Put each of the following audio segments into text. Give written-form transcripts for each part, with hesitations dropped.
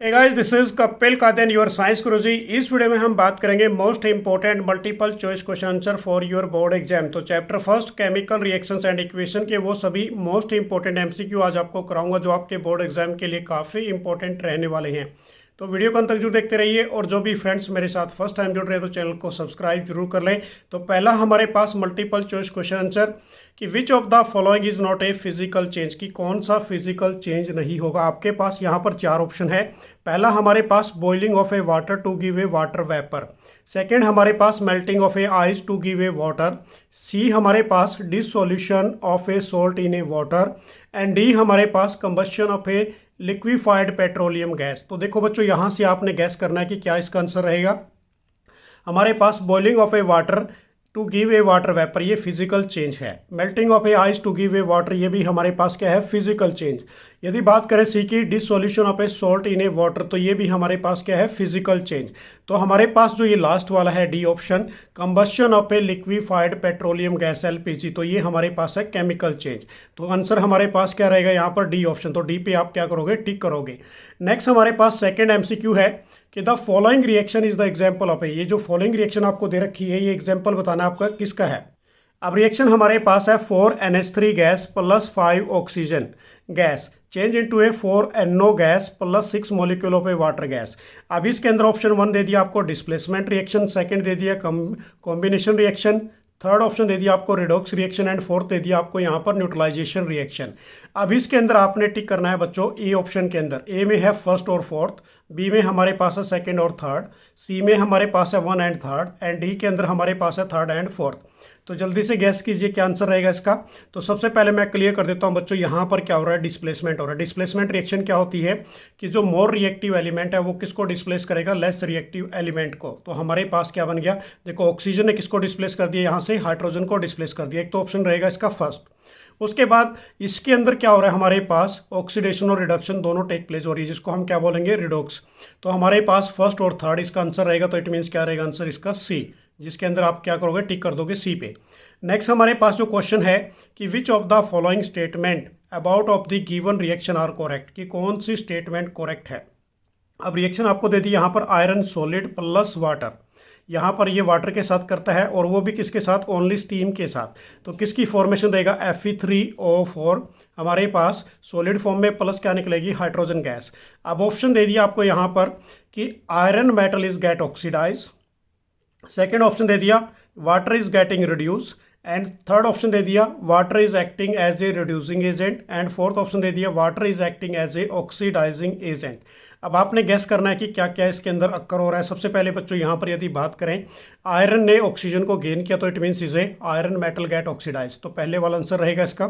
Hey guys, this is Kapil Kadan your science guruji. इस video में हम बात करेंगे most important multiple choice question answer for your board exam. तो chapter first chemical reactions and equation के वो सभी मोस्ट इंपॉर्टेंट एमसीक्यू आज आपको कराऊंगा जो आपके बोर्ड एग्जाम के लिए काफ़ी इंपॉर्टेंट रहने वाले हैं। तो वीडियो को अंत तक जरूर देखते रहिए और जो भी फ्रेंड्स मेरे साथ फर्स्ट टाइम जुड़ रहे हैं तो चैनल को सब्सक्राइब जरूर कर लें। तो पहला हमारे पास मल्टीपल चॉइस क्वेश्चन आंसर कि which of the following is not a physical change, कि कौन सा फिजिकल चेंज नहीं होगा। आपके पास यहाँ पर चार ऑप्शन है। पहला हमारे पास boiling of a water to give a water vapour, second हमारे पास melting of a ice to give a water, C हमारे पास dissolution of a salt in a water, and D हमारे पास combustion of a liquefied petroleum gas. तो देखो बच्चों, यहाँ से आपने गैस करना है कि क्या इसका आंसर रहेगा। हमारे पास boiling of a water to give a water vapour, ये फिजिकल चेंज है। Melting of a ice to give a water, ये भी हमारे पास क्या है, फिजिकल चेंज। यदि बात करें सी की dissolution of A salt in a water, तो ये भी हमारे पास क्या है, फिजिकल चेंज। तो हमारे पास जो ये लास्ट वाला है D option, combustion of a liquefied petroleum gas LPG, तो ये हमारे पास है केमिकल चेंज। तो आंसर हमारे पास क्या रहेगा यहाँ पर, डी ऑप्शन। तो डी पे आप क्या करोगे, टिक करोगे। नेक्स्ट हमारे पास सेकेंड एमसीक्यू है कि the following reaction is the example of a, ये जो फॉलोइंग रिएक्शन आपको दे रखी है ये एग्जाम्पल बताना आपका किसका है। अब रिएक्शन हमारे पास है 4NH3 gas plus 5 oxygen gas change into A 4NO gas plus 6 molecule of a water gas. अब इसके अंदर ऑप्शन 1 दे दिया आपको डिस्प्लेसमेंट रिएक्शन, सेकंड दे दिया कॉम्बिनेशन रिएक्शन, थर्ड ऑप्शन दे दिया आपको रिडॉक्स रिएक्शन, एंड फोर्थ दे दिया आपको यहाँ पर न्यूट्रलाइजेशन रिएक्शन। अब इसके अंदर आपने टिक करना है बच्चों ए ऑप्शन के अंदर। ए में है फर्स्ट और फोर्थ, बी में हमारे पास है सेकंड और थर्ड, सी में हमारे पास है 1 एंड थर्ड, एंड डी के अंदर हमारे पास है थर्ड एंड फोर्थ। तो जल्दी से गैस कीजिए क्या आंसर रहेगा इसका। तो सबसे पहले मैं क्लियर कर देता हूं बच्चों, यहाँ पर क्या हो रहा है, डिस्प्लेसमेंट हो रहा है। डिस्प्लेसमेंट रिएक्शन क्या होती है कि जो मोर रिएक्टिव एलिमेंट है वो किसको डिस्प्लेस करेगा, लेस रिएक्टिव एलिमेंट को। तो हमारे पास क्या बन गया, देखो ऑक्सीजन ने किसको डिस्प्लेस कर दिया, यहाँ से हाइड्रोजन को डिस्प्लेस कर दिया। एक तो ऑप्शन रहेगा इसका फर्स्ट। उसके बाद इसके अंदर क्या हो रहा है, हमारे पास ऑक्सीडेशन और रिडक्शन दोनों टेक प्लेस हो रही है, जिसको हम क्या बोलेंगे, रिडॉक्स। तो हमारे पास फर्स्ट और थर्ड इसका आंसर रहेगा। तो इट मीन्स क्या रहेगा आंसर इसका सी, जिसके अंदर आप क्या करोगे, टिक कर दोगे सी पे। नेक्स्ट हमारे पास जो क्वेश्चन है कि which of the following statement about of the given reaction are correct, कि कौन सी स्टेटमेंट करेक्ट है। अब रिएक्शन आपको दे दी यहाँ पर आयरन सॉलिड प्लस वाटर, यहाँ पर ये वाटर के साथ करता है और वो भी किसके साथ, ओनली स्टीम के साथ। तो किसकी फॉर्मेशन देगा, Fe3O4, हमारे पास सॉलिड फॉर्म में प्लस क्या निकलेगी, हाइड्रोजन गैस। अब ऑप्शन दे दिया आपको यहाँ पर कि iron metal is get oxidise, second option दे दिया water is getting reduce, and third option दे दिया water is acting as a reducing agent, and fourth option दे दिया water is acting as a oxidising agent. अब आपने gas करना है कि क्या क्या इसके अंदर अक्कर हो रहा है। सबसे पहले बच्चों यहाँ पर यदि बात करें, आयरन ने ऑक्सीजन को गेन किया तो it means is a iron metal get oxidise, तो पहले वाला आंसर रहेगा इसका।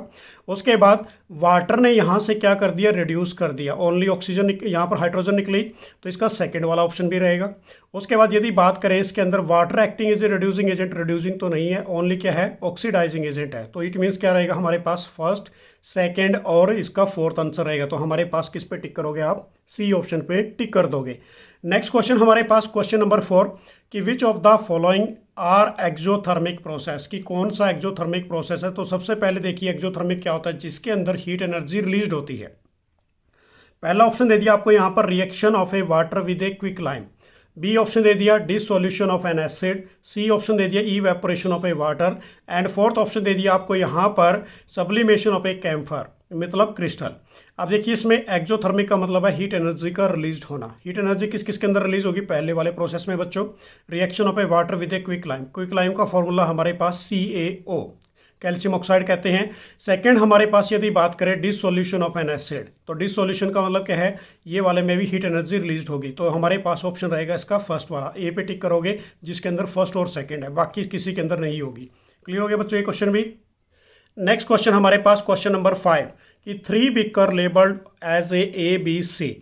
उसके बाद वाटर ने यहाँ से क्या कर दिया, रिड्यूस कर दिया, ओनली ऑक्सीजन यहाँ पर हाइड्रोजन निकली, तो इसका सेकेंड वाला ऑप्शन भी रहेगा। उसके बाद यदि बात करें इसके अंदर water acting is a reducing agent, reducing तो नहीं है, ओनली क्या है, ऑक्सीडाइजिंग एजेंट है। तो इट मीन्स क्या रहेगा हमारे पास, फर्स्ट सेकेंड और इसका फोर्थ आंसर रहेगा। तो हमारे पास किस पे टिक करोगे आप, सी ऑप्शन पे टिक कर दोगे। नेक्स्ट क्वेश्चन हमारे पास क्वेश्चन नंबर 4 कि which of the following are exothermic process, कि कौन सा एक्जोथर्मिक प्रोसेस है। तो सबसे पहले देखिए एक्जोथर्मिक क्या होता है, जिसके अंदर हीट एनर्जी रिलीज होती है। पहला ऑप्शन दे दिया आपको यहाँ पर reaction of a water with a quick lime, B option दे दिया dissolution of an acid, C option दे दिया evaporation of a water, and fourth option दे दिया आपको यहाँ पर सब्लिमेशन ऑफ ए कैम्फर, मतलब क्रिस्टल। अब देखिए इसमें एक्जोथर्मिक का मतलब है हीट एनर्जी का रिलीज होना। हीट एनर्जी किस किस के अंदर रिलीज होगी, पहले वाले प्रोसेस में बच्चों, reaction of a water with a quick lime, quick lime का फॉर्मूला हमारे पास CaO, कैल्शियम ऑक्साइड कहते हैं। सेकंड हमारे पास यदि बात करें डिसोल्यूशन ऑफ एन एसिड, तो डिसोल्यूशन का मतलब क्या है, ये वाले में भी हीट एनर्जी रिलीज होगी। तो हमारे पास ऑप्शन रहेगा इसका फर्स्ट वाला, ए पे टिक करोगे, जिसके अंदर फर्स्ट और सेकंड है, बाकी किसी के अंदर नहीं होगी। क्लियर हो गया बच्चों ये क्वेश्चन भी। नेक्स्ट क्वेश्चन हमारे पास क्वेश्चन नंबर 5 कि 3 beaker labelled as A B C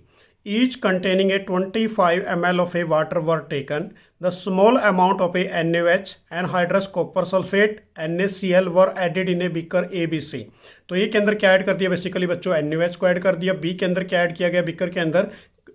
each containing a 25 ml of a water were taken. The small amount of a NaOH and hydrous copper sulfate NaCl were added in a beaker ABC. तो ए के अंदर क्या add कर दिया basically बच्चों, NaOH को add कर दिया, बी के अंदर क्या ऐड किया गया बीकर के अंदर,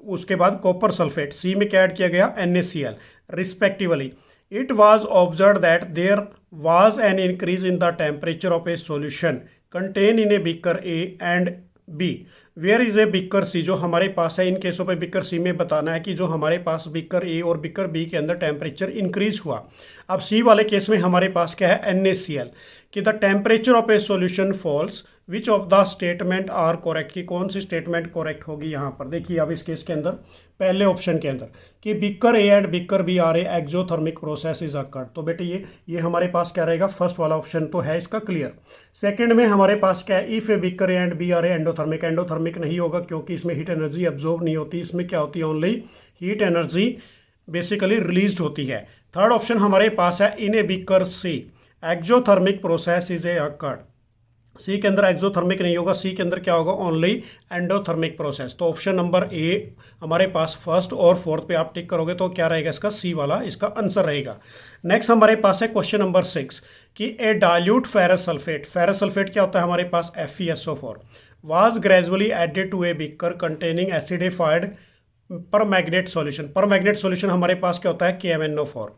उसके बाद कॉपर सल्फेट, सी में क्या ऐड किया गया NaCl respectively. It was observed that there was an increase in the temperature of a solution contained in a beaker A and B where is a beaker C, जो हमारे पास है इन केसों पे बिकर सी में बताना है कि जो हमारे पास बिकर ए और बिकर बी के अंदर टेम्परेचर इंक्रीज हुआ। अब सी वाले केस में हमारे पास क्या है NaCl कि the temperature of a solution falls which of the statement are correct, की कौन सी स्टेटमेंट करेक्ट होगी यहाँ पर। देखिए अब इस केस के अंदर पहले ऑप्शन के अंदर कि beaker A and beaker B are a exothermic process is occurred, तो बेटे ये हमारे पास क्या रहेगा, फर्स्ट वाला ऑप्शन तो है इसका क्लियर। सेकंड में हमारे पास क्या है, if a beaker A and B are a endothermic, endothermic नहीं होगा क्योंकि इसमें हीट एनर्जी एब्जॉर्ब नहीं होती, इसमें क्या होती है, only heat energy basically release होती है। थर्ड ऑप्शन हमारे पास है in a beaker C exothermic process is a occurred, C के अंदर एक्सोथर्मिक नहीं होगा, सी के अंदर क्या होगा, ओनली एंडोथर्मिक प्रोसेस। तो ऑप्शन नंबर ए हमारे पास फर्स्ट और फोर्थ पे आप टिक करोगे तो क्या रहेगा, इसका सी वाला इसका आंसर रहेगा। नेक्स्ट हमारे पास है क्वेश्चन नंबर 6 कि a dilute ferrous sulphate, ferrous sulphate क्या होता है हमारे पास FeSO4 was gradually added to a beaker containing acidified permanganate solution. Permanganate solution हमारे पास क्या होता है KMnO4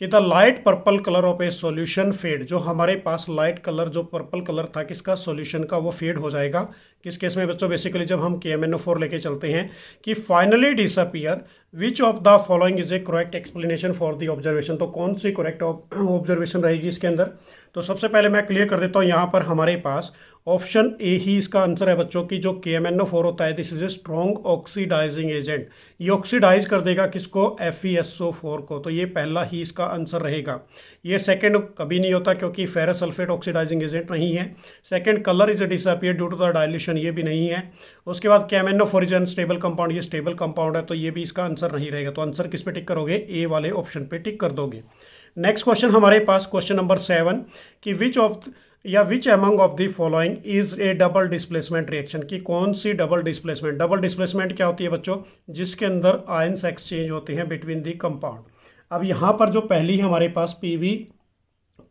कि the light purple colour of a solution fade, जो हमारे पास लाइट कलर जो पर्पल कलर था किसका, सॉल्यूशन का, वो फेड हो जाएगा। किस केस में बच्चों, बेसिकली जब हम KMnO4 लेके चलते हैं कि finally disappear which of the following is a correct explanation for the observation, तो कौन सी करेक्ट ऑब्जर्वेशन रहेगी इसके अंदर। तो सबसे पहले मैं क्लियर कर देता हूँ, यहाँ पर हमारे पास ऑप्शन ए ही इसका आंसर है बच्चों की, जो KMnO4 होता है this is a strong oxidising agent, ये ऑक्सीडाइज कर देगा किसको, FeSO4 को, तो ये पहला ही इसका आंसर रहेगा। ये सेकंड कभी नहीं होता क्योंकि फेरस सल्फेट ऑक्सीडाइजिंग एजेंट नहीं है। Second colour is disappear due to the dilution, ये भी नहीं है। उसके बाद KMnO4 इज अनस्टेबल कंपाउंड, ये स्टेबल कंपाउंड है, तो ये भी इसका आंसर नहीं रहेगा। तो आंसर किस पे टिक करोगे, ए वाले ऑप्शन पे टिक कर दोगे। नेक्स्ट क्वेश्चन हमारे पास क्वेश्चन नंबर 7 कि which among of the following is a double displacement reaction, की कौन सी डबल डिस्प्लेसमेंट। डबल डिस्प्लेसमेंट क्या होती है बच्चों, जिसके अंदर आयंस एक्सचेंज होते हैं बिटवीन द कंपाउंड। अब यहाँ पर जो पहली है हमारे पास Pb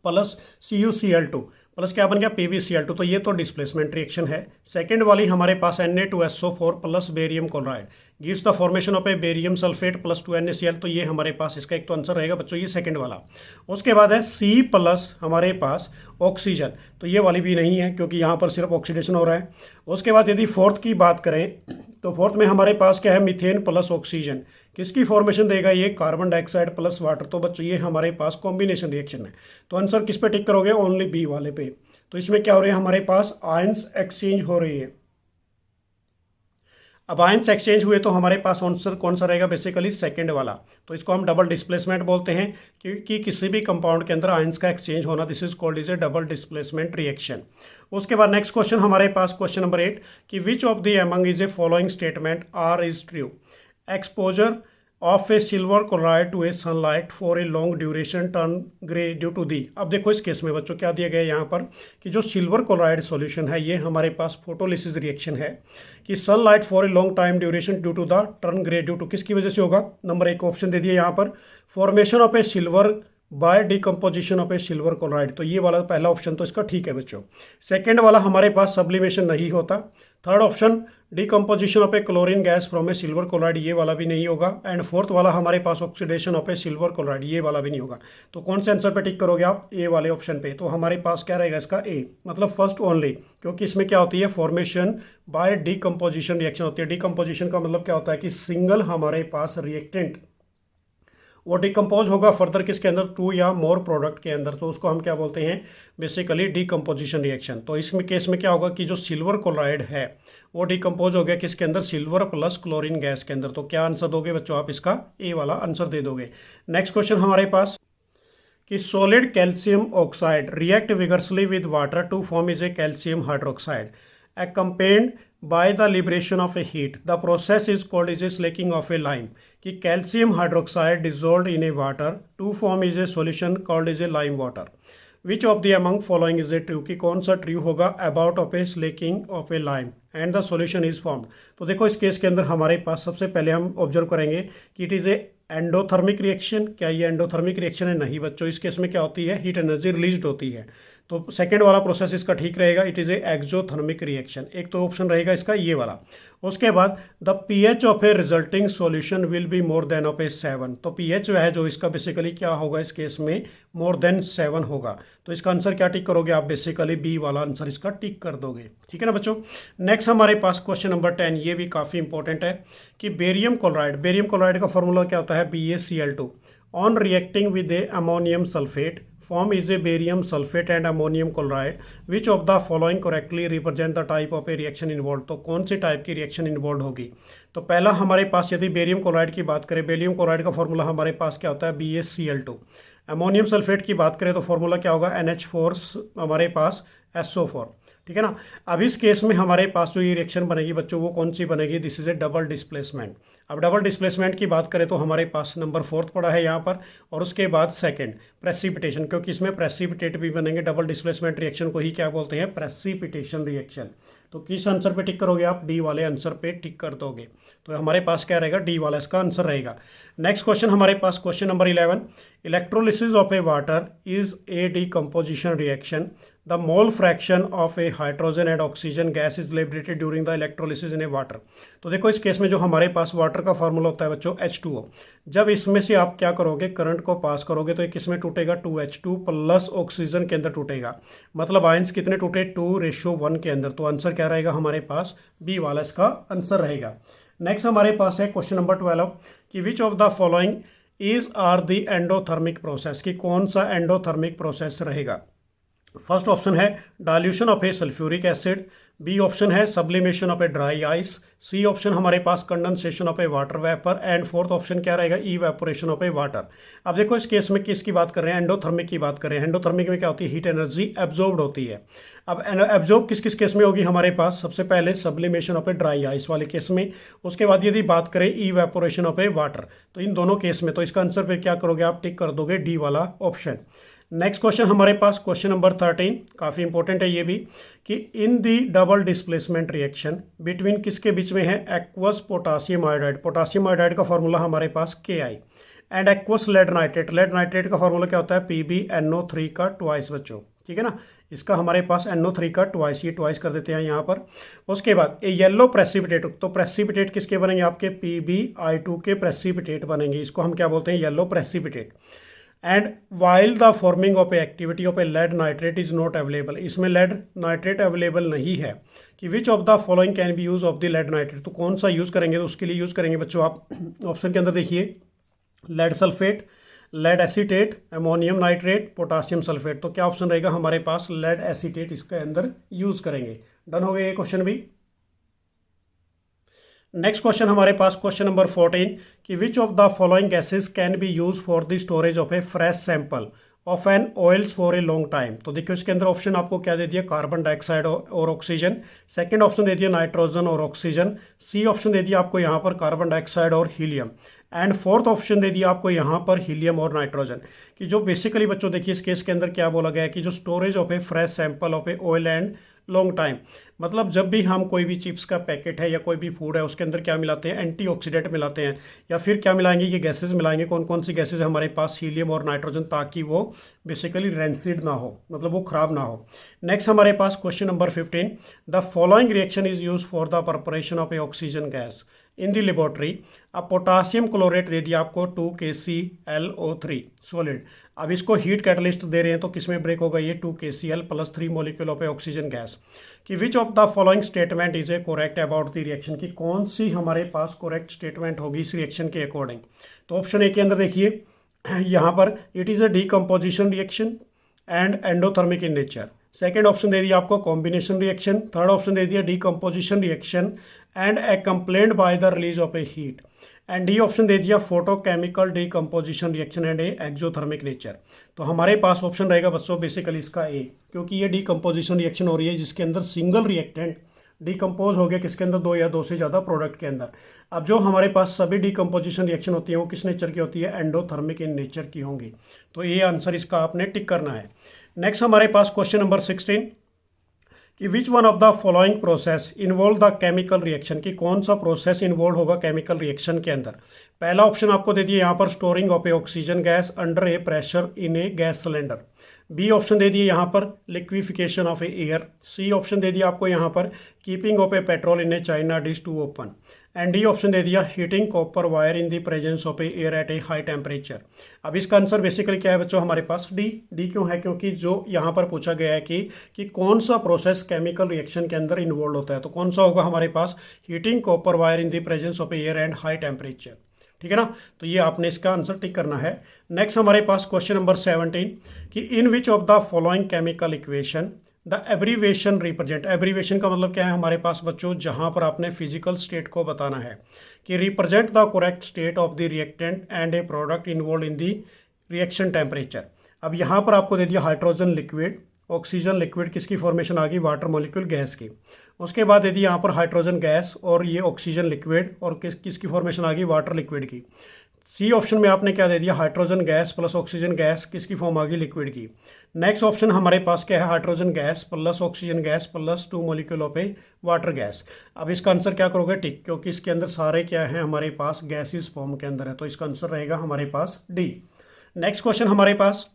प्लस CuCl2 प्लस क्या बन गया PbCl2, तो ये तो डिस्प्लेसमेंट रिएक्शन है। सेकंड वाली हमारे पास Na2SO4 plus barium chloride gives the formation of A barium sulphate plus 2NaCl, तो ये हमारे पास इसका एक तो आंसर रहेगा बच्चों, ये सेकंड वाला। उसके बाद है C प्लस हमारे पास ऑक्सीजन, तो ये वाली भी नहीं है क्योंकि यहाँ पर सिर्फ ऑक्सीडेशन हो रहा है। उसके बाद यदि फोर्थ की बात करें तो फोर्थ में हमारे पास क्या है, मीथेन प्लस ऑक्सीजन, किसकी फॉर्मेशन देगा, ये कार्बन डाइऑक्साइड प्लस वाटर, तो बच्चों ये हमारे पास कॉम्बिनेशन रिएक्शन है। तो आंसर किस पे टिक करोगे, ओनली बी वाले पे। तो इसमें क्या हो रही है, हमारे पास आयंस एक्सचेंज हो रही है। अब आयंस एक्सचेंज हुए तो हमारे पास आंसर कौन सा रहेगा, बेसिकली सेकंड वाला। तो इसको हम डबल डिस्प्लेसमेंट बोलते हैं क्योंकि किसी भी कंपाउंड के अंदर आयंस का एक्सचेंज होना, this is called is a double displacement reaction. उसके बाद नेक्स्ट क्वेश्चन हमारे पास क्वेश्चन नंबर 8 कि which of the among is a following statement are is true, exposure of a silver chloride to a sunlight for a long duration turn grey due to the. अब देखो इस case में बच्चों क्या दिया गया है यहाँ पर कि जो सिल्वर क्लोराइड सॉल्यूशन है ये हमारे पास फोटोलिसिस रिएक्शन है कि sunlight for a long time duration due to the turn grey, due to किसकी वजह से होगा, नंबर 1 ऑप्शन दे दिया यहाँ पर, formation of a silver by decomposition of a silver chloride, तो ये वाला पहला ऑप्शन तो इसका ठीक है बच्चों। सेकंड वाला हमारे पास सब्लिमेशन नहीं होता। Third option decomposition of a chlorine gas from a silver chloride, ये वाला भी नहीं होगा। एंड फोर्थ वाला हमारे पास oxidation of a silver chloride, ये वाला भी नहीं होगा। तो कौन से आंसर पे टिक करोगे आप, ए वाले ऑप्शन पे। तो हमारे पास क्या रहेगा इसका ए, मतलब फर्स्ट ओनली, क्योंकि इसमें क्या होती है, फॉर्मेशन बाय डिकम्पोजिशन रिएक्शन होती है। डिकम्पोजिशन का मतलब क्या होता है कि सिंगल हमारे पास रिएक्टेंट वो डिकम्पोज होगा फर्दर किसके अंदर, 2 या मोर प्रोडक्ट के अंदर, तो उसको हम क्या बोलते हैं, बेसिकली डिकम्पोजिशन रिएक्शन। तो इसमें केस में क्या होगा कि जो सिल्वर क्लोराइड है वो डिकम्पोज हो गया किसके अंदर, सिल्वर प्लस क्लोरीन गैस के अंदर। तो क्या आंसर दोगे बच्चों आप, इसका ए वाला आंसर दे दोगे। नेक्स्ट क्वेश्चन हमारे पास कि solid calcium oxide react vigorously with water to form is a calcium hydroxide accompanied by the liberation of a heat. The process is called is a slaking of a lime. कि calcium hydroxide dissolved in a water to form is a solution called is a lime water. Which of the among following is a true, कि कौन सा true होगा, about of a slaking of a lime and the solution is formed. तो देखो इस case के अंदर हमारे पास सबसे पहले हम ऑब्जर्व करेंगे कि it is A endothermic reaction. क्या ये एंडोथर्मिक रिएक्शन है, नहीं बच्चों। इस केस में क्या होती है, हीट एनर्जी रिलीज होती है। तो सेकेंड वाला प्रोसेस इसका ठीक रहेगा, it is a exothermic reaction. एक तो ऑप्शन रहेगा इसका ये वाला। उसके बाद the pH of a resulting solution will be more than of a 7। तो पीएच है जो इसका बेसिकली क्या होगा इस केस में, मोर देन 7 होगा। तो इसका आंसर क्या टिक करोगे आप, बेसिकली बी वाला आंसर इसका टिक कर दोगे। ठीक है ना बच्चों। नेक्स्ट हमारे पास क्वेश्चन नंबर 10, ये भी काफ़ी इंपॉर्टेंट है कि बेरियम क्लोराइड का फॉर्मूला क्या होता है, BaCl2 on reacting with A ammonium sulphate form is a barium sulfate and ammonium chloride which of the following correctly represent the type of a reaction involved। तो कौन सी type की reaction involve होगी। तो पहला हमारे पास यदि बेरियम क्लोराइड की बात करें, बेरियम क्लोराइड का फॉर्मूला हमारे पास क्या होता है, BaCl2। अमोनियम सल्फेट की बात करें तो फॉर्मूला क्या होगा, NH4 हमारे पास SO4। ठीक है ना। अब इस केस में हमारे पास जो ये रिएक्शन बनेगी बच्चों वो कौन सी बनेगी, this is a double displacement. अब डबल डिस्प्लेसमेंट की बात करें तो हमारे पास नंबर 4 पड़ा है यहाँ पर, और उसके बाद सेकंड प्रेसिपिटेशन, क्योंकि इसमें प्रेसिपिटेट भी बनेंगे। डबल डिस्प्लेसमेंट रिएक्शन को ही क्या बोलते हैं, प्रेसिपिटेशन रिएक्शन। तो किस आंसर पे टिक करोगे आप, डी वाले आंसर पे टिक कर दोगे। तो हमारे पास क्या रहेगा, डी वाला इसका आंसर रहेगा। नेक्स्ट क्वेश्चन हमारे पास question number 11, electrolysis of a water is a decomposition reaction. The mole fraction of a hydrogen and oxygen gas is liberated during the electrolysis in a water। तो देखो इस case में जो हमारे पास water का formula होता है बच्चों H2O। जब इसमें से आप क्या करोगे, करंट को पास करोगे तो ये किस में टूटेगा, 2H2 प्लस ऑक्सीजन के अंदर टूटेगा। मतलब आयंस कितने टूटे, 2:1 के अंदर। तो आंसर क्या रहेगा हमारे पास, बी वाला इसका आंसर रहेगा। नेक्स्ट हमारे पास है क्वेश्चन नंबर 12 कि which of the following is are the endothermic process, कि कौन सा एंडोथर्मिक प्रोसेस रहेगा। फर्स्ट ऑप्शन है dilution of a sulphuric acid, B option है sublimation of a dry ice, C option हमारे पास condensation of a water vapour, and fourth option क्या रहेगा, इवेपोरेशन ऑफ ए वाटर। अब देखो इस केस में किसकी बात कर रहे हैं, एंडोथर्मिक की बात कर रहे हैं। एंडोथर्मिक में क्या होती है, हीट एनर्जी एब्जॉर्ब्ड होती है। अब एब्जॉर्ब किस किस केस में होगी हमारे पास, सबसे पहले sublimation of a dry ice वाले केस में, उसके बाद यदि बात करें इवेपोरेशन ऑफ ए वाटर, तो इन दोनों केस में। तो इसका आंसर फिर क्या करोगे आप, टिक कर दोगे डी वाला ऑप्शन। नेक्स्ट क्वेश्चन हमारे पास क्वेश्चन नंबर 13, काफ़ी इंपॉर्टेंट है ये भी, कि in the double displacement reaction between किसके बीच में है, aqueous potassium iodide. Potassium iodide का फॉर्मूला हमारे पास Ki, and aqueous lead nitrate. Lead nitrate का फॉर्मूला क्या होता है, PbNO3 का ट्वाइस बच्चों। ठीक है ना, इसका हमारे पास NO3 का ट्वाइस, ये ट्वाइस कर देते हैं यहाँ पर। उसके बाद ये येलो प्रेसिपिटेट, तो प्रेसिपिटेट किसके बनेंगे आपके, PbI2 के प्रेसिपिटेट बनेंगे। इसको हम क्या बोलते हैं, yellow precipitate. And while the forming of a activity of a lead nitrate is not available, इसमें लेड नाइट्रेट अवेलेबल नहीं है। कि which of the following can be use of the lead nitrate, तो कौन सा यूज़ करेंगे, तो उसके लिए यूज़ करेंगे बच्चों आप ऑप्शन के अंदर देखिए, lead sulphate, lead acetate, ammonium nitrate, potassium sulphate. तो क्या ऑप्शन रहेगा हमारे पास, लेड एसीटेट इसके अंदर यूज़ करेंगे। डन हो गया ये क्वेश्चन भी। नेक्स्ट क्वेश्चन हमारे पास क्वेश्चन नंबर 14 कि which of the following gases can be use for the storage of a fresh sample of an oils for a long time. तो देखिए इसके अंदर ऑप्शन आपको क्या दे दिया, कार्बन डाइऑक्साइड और ऑक्सीजन। सेकंड ऑप्शन दे दिया नाइट्रोजन और ऑक्सीजन। सी ऑप्शन दे दिया आपको यहाँ पर कार्बन डाइऑक्साइड और हीलियम। एंड फोर्थ ऑप्शन दे दिया आपको यहाँ पर हीलियम और नाइट्रोजन। कि जो बेसिकली बच्चों देखिए इस केस के अंदर क्या बोला गया है कि जो storage of a fresh sample of A oil and long time, मतलब जब भी हम कोई भी चिप्स का पैकेट है या कोई भी फूड है उसके अंदर क्या मिलाते हैं, एंटीऑक्सीडेंट मिलाते हैं, या फिर क्या मिलाएंगे, ये गैसेस मिलाएंगे। कौन कौन सी गैसेस हमारे पास, हीलियम और नाइट्रोजन, ताकि वो बेसिकली रेंसिड ना हो, मतलब वो खराब ना हो। नेक्स्ट हमारे पास question number 15, the following reaction is use for the preparation of a oxygen gas in the laboratory. अब पोटासियम क्लोरेट दे दिया आपको 2KClO3 सॉलिड। अब इसको हीट कैटलिस्ट दे रहे हैं तो किसमें ब्रेक होगा, ये 2KCl plus 3 molecule of oxygen gas. कि which of the following statement is a correct about the reaction, की कौन सी हमारे पास करेक्ट स्टेटमेंट होगी इस रिएक्शन के अकॉर्डिंग। तो ऑप्शन ए के अंदर देखिए यहाँ पर, it is a decomposition reaction and endothermic in nature. Second option दे दिया आपको कॉम्बिनेशन रिएक्शन। थर्ड ऑप्शन दे दिया decomposition reaction and accompanied by the release of a heat. And D option दे दिया photochemical decomposition reaction and a exothermic nature. तो हमारे पास option रहेगा बच्चों बेसिकली इसका ए, क्योंकि ये डीकम्पोजिशन रिएक्शन हो रही है जिसके अंदर सिंगल रिएक्टेंट डीकम्पोज हो गया किसके अंदर, 2 या 2 से ज़्यादा प्रोडक्ट के अंदर। अब जो हमारे पास सभी डीकम्पोजिशन रिएक्शन होती है वो किस नेचर की होती है, एंडोथर्मिक इन नेचर की होंगी। तो ये आंसर इसका आपने टिक करना है। नेक्स्ट हमारे पास क्वेश्चन नंबर 16 कि which one of the following process involve the chemical reaction, की कौन सा प्रोसेस इन्वॉल्व होगा केमिकल रिएक्शन के अंदर। पहला ऑप्शन आपको दे दिया यहाँ पर storing of a oxygen gas under a pressure in a gas cylinder. B option दे दिए यहाँ पर liquefaction of air, C option दे दिया आपको यहाँ पर keeping of a petrol in a china dish to open, and D option दे दिया heating copper wire in the presence of A air at A high temperature. अब इसका answer basically क्या है बच्चों हमारे पास डी क्यों है, क्योंकि जो यहाँ पर पूछा गया है कि कौन सा प्रोसेस केमिकल रिएक्शन के अंदर इन्वॉल्व होता है, तो कौन सा होगा हमारे पास heating copper wire in the presence of air and high temperature. ठीक है ना, तो ये आपने इसका आंसर टिक करना है। नेक्स्ट हमारे पास क्वेश्चन नंबर 17 कि in which of the following chemical equation the abbreviation represent, abbreviation का मतलब क्या है हमारे पास बच्चों, जहां पर आपने फिजिकल स्टेट को बताना है कि represent the correct state of the reactant and A product involve in the reaction temperature. अब यहाँ पर आपको दे दिया हाइड्रोजन लिक्विड, ऑक्सीजन लिक्विड, किसकी फॉर्मेशन आ गई, वाटर मॉलिक्यूल गैस की। उसके बाद दे दी यहाँ पर हाइड्रोजन गैस और ये ऑक्सीजन लिक्विड, और किसकी फॉर्मेशन आ गई, वाटर लिक्विड की। सी ऑप्शन में आपने क्या दे दिया, hydrogen gas plus oxygen gas, किसकी फॉर्म आ गई, लिक्विड की। नेक्स्ट ऑप्शन हमारे पास क्या है, hydrogen gas plus oxygen gas plus 2 molecule of a water gas. अब इसका आंसर क्या करोगे, टिक, क्योंकि इसके अंदर सारे क्या है हमारे पास गैसेस फॉर्म के अंदर है, तो इसका आंसर रहेगा हमारे पास डी। नेक्स्ट क्वेश्चन हमारे पास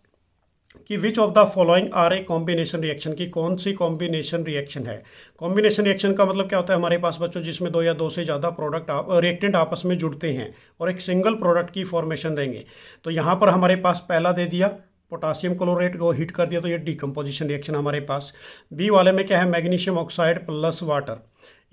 कि which of the following are a combination reaction, की कौन सी कॉम्बिनेशन रिएक्शन है। कॉम्बिनेशन रिएक्शन का मतलब क्या होता है हमारे पास बच्चों, जिसमें दो या दो से ज़्यादा प्रोडक्ट रिएक्टेंट आपस में जुड़ते हैं और एक सिंगल प्रोडक्ट की फॉर्मेशन देंगे। तो यहाँ पर हमारे पास पहला दे दिया पोटासियम क्लोरेट को हीट कर दिया, तो ये डीकम्पोजिशन रिएक्शन हमारे पास। बी वाले में क्या है, मैग्नीशियम ऑक्साइड प्लस वाटर,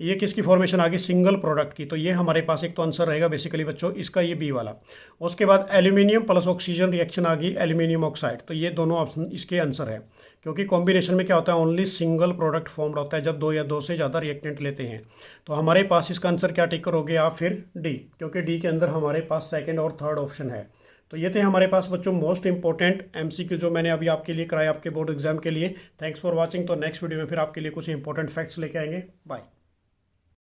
ये किसकी फॉर्मेशन आ गई, सिंगल प्रोडक्ट की, तो ये हमारे पास एक तो आंसर रहेगा बेसिकली बच्चों इसका, ये बी वाला। उसके बाद एल्यूमिनियम प्लस ऑक्सीजन रिएक्शन आ गई, एल्यूमिनियम ऑक्साइड, तो ये दोनों ऑप्शन इसके आंसर है, क्योंकि कॉम्बिनेशन में क्या होता है, ओनली सिंगल प्रोडक्ट फॉर्म्ड होता है जब दो या दो से ज़्यादा रिएक्टेंट लेते हैं। तो हमारे पास इसका आंसर क्या टिक करोगे आप, फिर डी, क्योंकि डी के अंदर हमारे पास सेकेंड और थर्ड ऑप्शन है। तो ये थे हमारे पास बच्चों मोस्ट इंपॉर्टेंट एमसीक्यू जो मैंने अभी आपके लिए कराया आपके बोर्ड एग्जाम के लिए। Thanks for watching. तो नेक्स्ट वीडियो में फिर आपके लिए कुछ इंपॉर्टेंट फैक्ट्स लेके आएंगे। बाय।